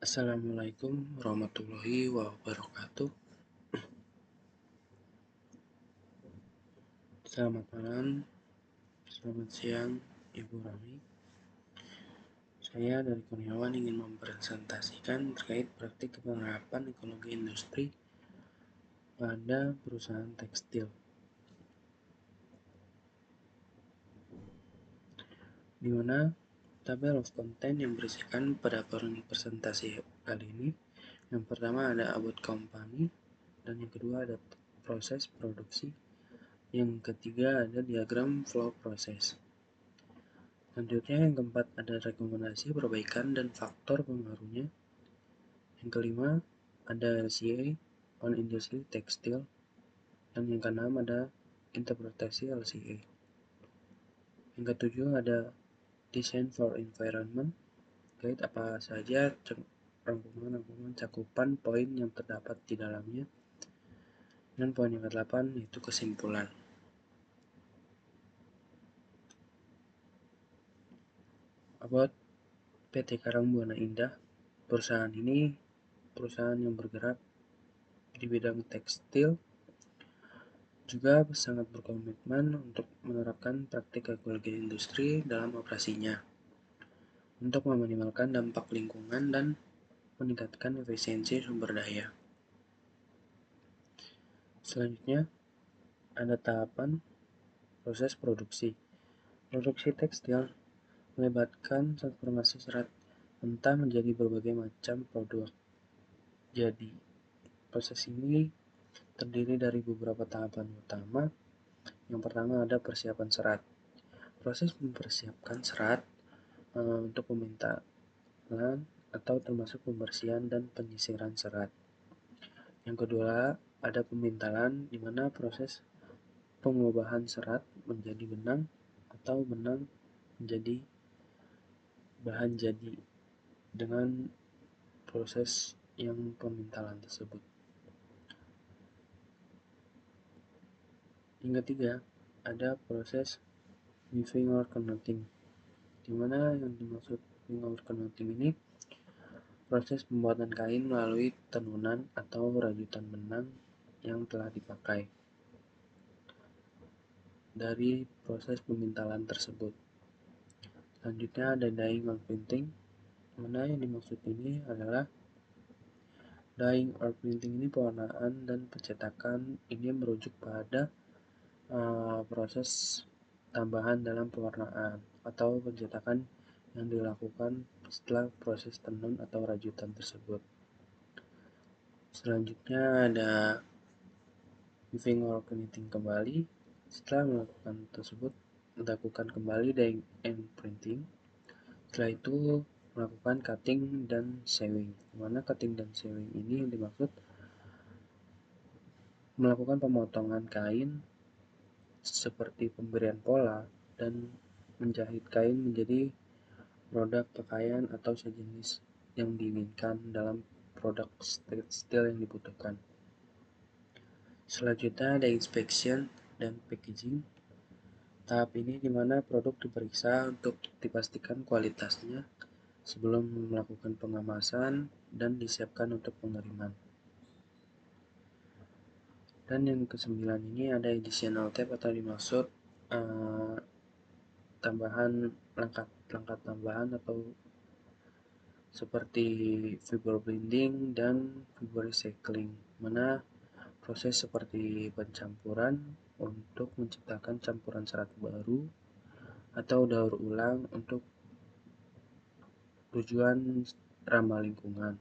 Assalamualaikum warahmatullahi wabarakatuh. Selamat malam, selamat siang, Ibu Rami. Saya dari Kurniawan ingin mempresentasikan terkait praktik penerapan ekologi industri pada perusahaan tekstil. Di mana tabel of content yang berisikan pada presentasi kali ini. Yang pertama ada about company, dan yang kedua ada proses produksi. Yang ketiga ada diagram flow proses. Selanjutnya yang keempat ada rekomendasi perbaikan dan faktor pengaruhnya. Yang kelima ada LCA on industry tekstil, dan yang keenam ada interpretasi LCA. Yang ketujuh ada design for environment, guide apa saja rangkuman cakupan poin yang terdapat di dalamnya. Dan poin yang ke-8 yaitu kesimpulan. About PT Karang Buana Indah. Perusahaan ini perusahaan yang bergerak di bidang tekstil, juga sangat berkomitmen untuk menerapkan praktik ekologi industri dalam operasinya untuk meminimalkan dampak lingkungan dan meningkatkan efisiensi sumber daya. Selanjutnya ada tahapan proses produksi. Produksi tekstil melibatkan transformasi serat mentah menjadi berbagai macam produk. Jadi, proses ini terdiri dari beberapa tahapan utama. Yang pertama ada persiapan serat. Proses mempersiapkan serat untuk pemintalan atau termasuk pembersihan dan penyisiran serat. Yang kedua ada pemintalan, di mana proses pengubahan serat menjadi benang atau benang menjadi bahan jadi dengan proses yang pemintalan tersebut. Yang ketiga ada proses weaving or connecting, di mana yang dimaksud weaving or connecting ini proses pembuatan kain melalui tenunan atau rajutan benang yang telah dipakai dari proses pemintalan tersebut. Selanjutnya ada dyeing or printing, mana yang dimaksud ini adalah dyeing or printing ini pewarnaan dan pencetakan. Ini merujuk pada proses tambahan dalam pewarnaan atau pencetakan yang dilakukan setelah proses tenun atau rajutan tersebut. Selanjutnya ada weaving or knitting kembali. Setelah melakukan tersebut, lakukan kembali dyeing and printing. Setelah itu melakukan cutting dan sewing. Dimana cutting dan sewing ini yang dimaksud melakukan pemotongan kain seperti pemberian pola dan menjahit kain menjadi produk pakaian atau sejenis yang diinginkan dalam produk tekstil yang dibutuhkan. Selanjutnya ada inspection dan packaging. Tahap ini di mana produk diperiksa untuk dipastikan kualitasnya sebelum melakukan pengemasan dan disiapkan untuk pengiriman. Dan yang ke-9 ini ada additional tab atau dimaksud langkah tambahan atau seperti fiber blending dan fiber recycling, mana proses seperti pencampuran untuk menciptakan campuran serat baru atau daur ulang untuk tujuan ramah lingkungan.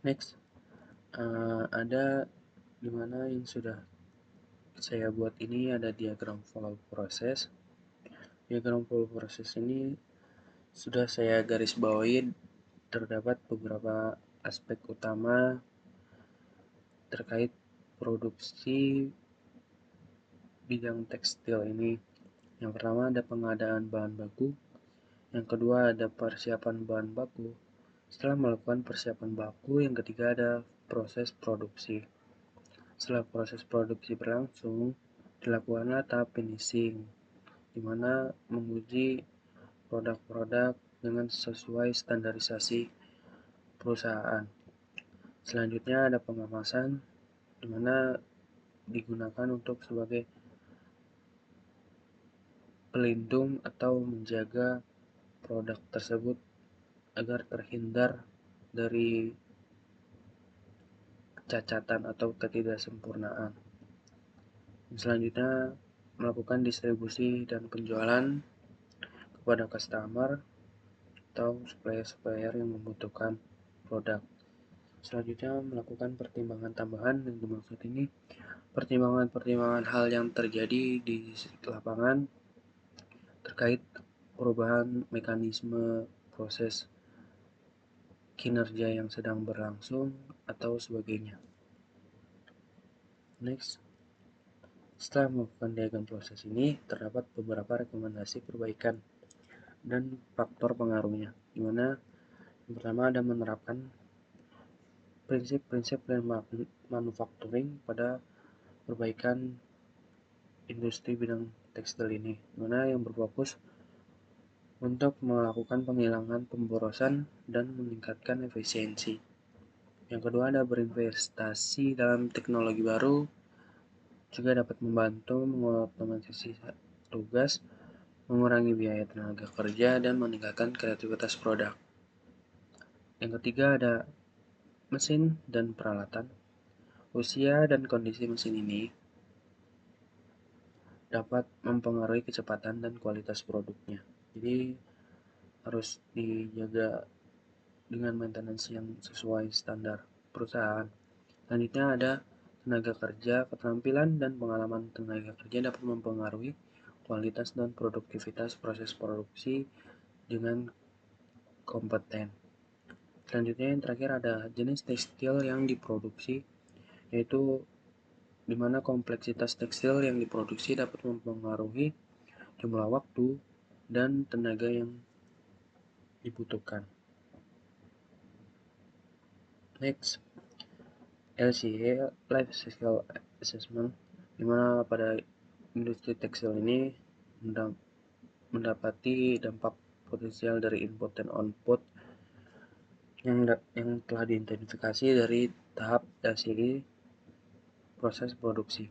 Next, ada dimana yang sudah saya buat ini ada diagram flow proses. Diagram flow proses ini sudah saya garis bawahi, terdapat beberapa aspek utama terkait produksi bidang tekstil ini. Yang pertama ada pengadaan bahan baku. Yang kedua ada persiapan bahan baku. Setelah melakukan persiapan baku, yang ketiga ada proses produksi. Setelah proses produksi berlangsung, dilakukanlah tahap finishing, di mana menguji produk-produk dengan sesuai standarisasi perusahaan. Selanjutnya ada pengemasan, di mana digunakan untuk sebagai pelindung atau menjaga produk tersebut agar terhindar dari kecacatan atau ketidaksempurnaan. Selanjutnya, melakukan distribusi dan penjualan kepada customer atau supplier-supplier yang membutuhkan produk. Selanjutnya, melakukan pertimbangan tambahan. Yang dimaksud ini pertimbangan-pertimbangan hal yang terjadi di lapangan terkait perubahan mekanisme proses kinerja yang sedang berlangsung atau sebagainya. Next, setelah melakukan diagram proses ini, terdapat beberapa rekomendasi perbaikan dan faktor pengaruhnya, di mana yang pertama ada menerapkan prinsip-prinsip manufacturing pada perbaikan industri bidang tekstil ini, di mana yang berfokus untuk melakukan penghilangan pemborosan dan meningkatkan efisiensi. Yang kedua ada berinvestasi dalam teknologi baru, juga dapat membantu mengotomatisasi tugas, mengurangi biaya tenaga kerja, dan meningkatkan kreativitas produk. Yang ketiga ada mesin dan peralatan. Usia dan kondisi mesin ini dapat mempengaruhi kecepatan dan kualitas produknya. Jadi harus dijaga dengan maintenance yang sesuai standar perusahaan. Selanjutnya ada tenaga kerja, keterampilan dan pengalaman tenaga kerja dapat mempengaruhi kualitas dan produktivitas proses produksi dengan kompeten. Selanjutnya yang terakhir ada jenis tekstil yang diproduksi, yaitu di mana kompleksitas tekstil yang diproduksi dapat mempengaruhi jumlah waktu dan tenaga yang dibutuhkan. Next, LCA Life Cycle Assessment, di mana pada industri tekstil ini mendapati dampak potensial dari input dan output yang telah diidentifikasi dari tahap LCA proses produksi.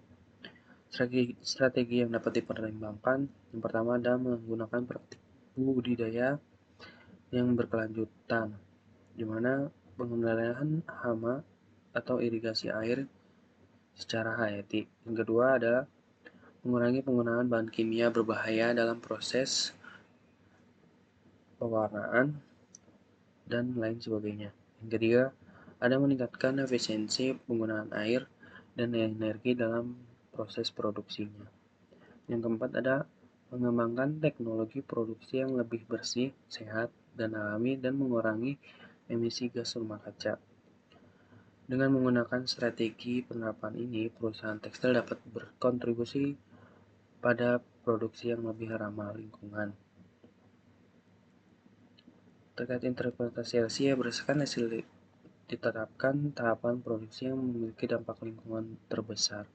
Strategi yang dapat dipertimbangkan, yang pertama adalah menggunakan praktik budidaya yang berkelanjutan, di mana pengendalian hama atau irigasi air secara hayati. Yang kedua adalah mengurangi penggunaan bahan kimia berbahaya dalam proses pewarnaan dan lain sebagainya. Yang ketiga, ada meningkatkan efisiensi penggunaan air dan energi dalam proses produksinya. Yang keempat ada mengembangkan teknologi produksi yang lebih bersih, sehat, dan alami dan mengurangi emisi gas rumah kaca. Dengan menggunakan strategi penerapan ini, perusahaan tekstil dapat berkontribusi pada produksi yang lebih ramah lingkungan. Terkait interpretasi LCA, berdasarkan hasil diterapkan tahapan produksi yang memiliki dampak lingkungan terbesar,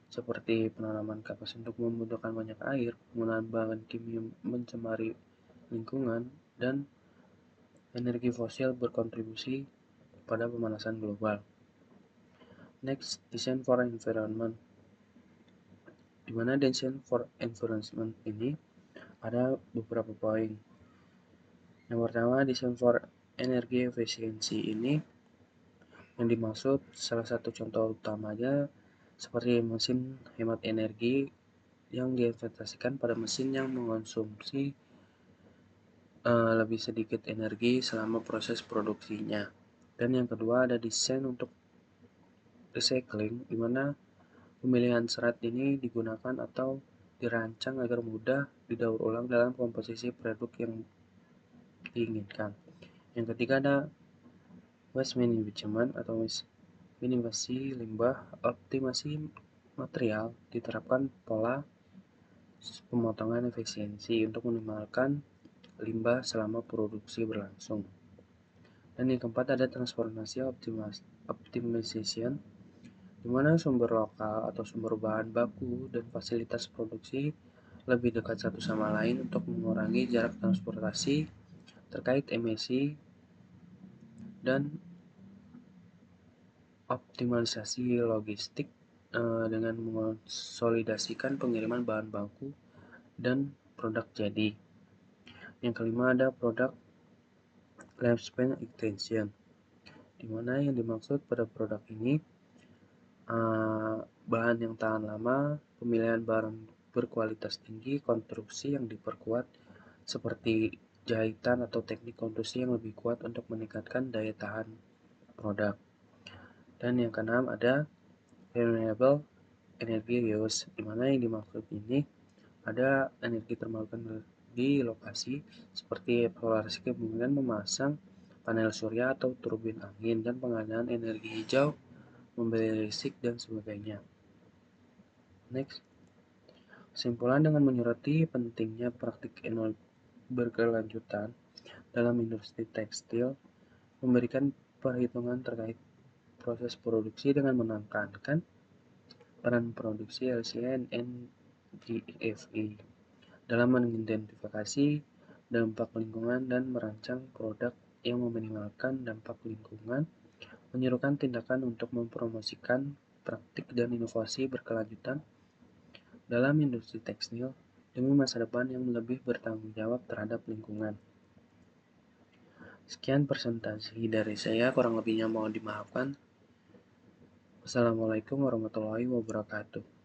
seperti penanaman kapas untuk membutuhkan banyak air, penggunaan bahan kimia mencemari lingkungan, dan energi fosil berkontribusi pada pemanasan global. Next, design for environment. Di mana design for environment ini ada beberapa poin. Yang pertama, design for energy efficiency ini yang dimaksud salah satu contoh utamanya seperti mesin hemat energi yang diinvestasikan pada mesin yang mengonsumsi lebih sedikit energi selama proses produksinya. Dan yang kedua ada desain untuk recycling, di mana pemilihan serat ini digunakan atau dirancang agar mudah didaur ulang dalam komposisi produk yang diinginkan. Yang ketiga ada waste management atau minimasi limbah, optimasi material, diterapkan pola pemotongan efisiensi untuk meminimalkan limbah selama produksi berlangsung. Dan yang keempat ada transformasi optimization, di mana sumber lokal atau sumber bahan baku dan fasilitas produksi lebih dekat satu sama lain untuk mengurangi jarak transportasi terkait emisi dan optimalisasi logistik dengan mengonsolidasikan pengiriman bahan baku dan produk jadi. Yang kelima ada produk lifespan extension, di mana yang dimaksud pada produk ini bahan yang tahan lama, pemilihan barang berkualitas tinggi, konstruksi yang diperkuat seperti jahitan atau teknik konstruksi yang lebih kuat untuk meningkatkan daya tahan produk. Dan yang keenam ada renewable energy use, di mana yang dimaksud ini ada energi terbarukan di lokasi seperti eksplorasi kemungkinan memasang panel surya atau turbin angin dan pengadaan energi hijau, membeli listrik dan sebagainya. Next, kesimpulan dengan menyoroti pentingnya praktik berkelanjutan dalam industri tekstil, memberikan perhitungan terkait proses produksi dengan menekankan peran produksi LCN NDFI dalam mengidentifikasi dampak lingkungan dan merancang produk yang meminimalkan dampak lingkungan, menyerukan tindakan untuk mempromosikan praktik dan inovasi berkelanjutan dalam industri tekstil demi masa depan yang lebih bertanggung jawab terhadap lingkungan. Sekian presentasi dari saya, kurang lebihnya mohon dimaafkan. Wassalamualaikum warahmatullahi wabarakatuh.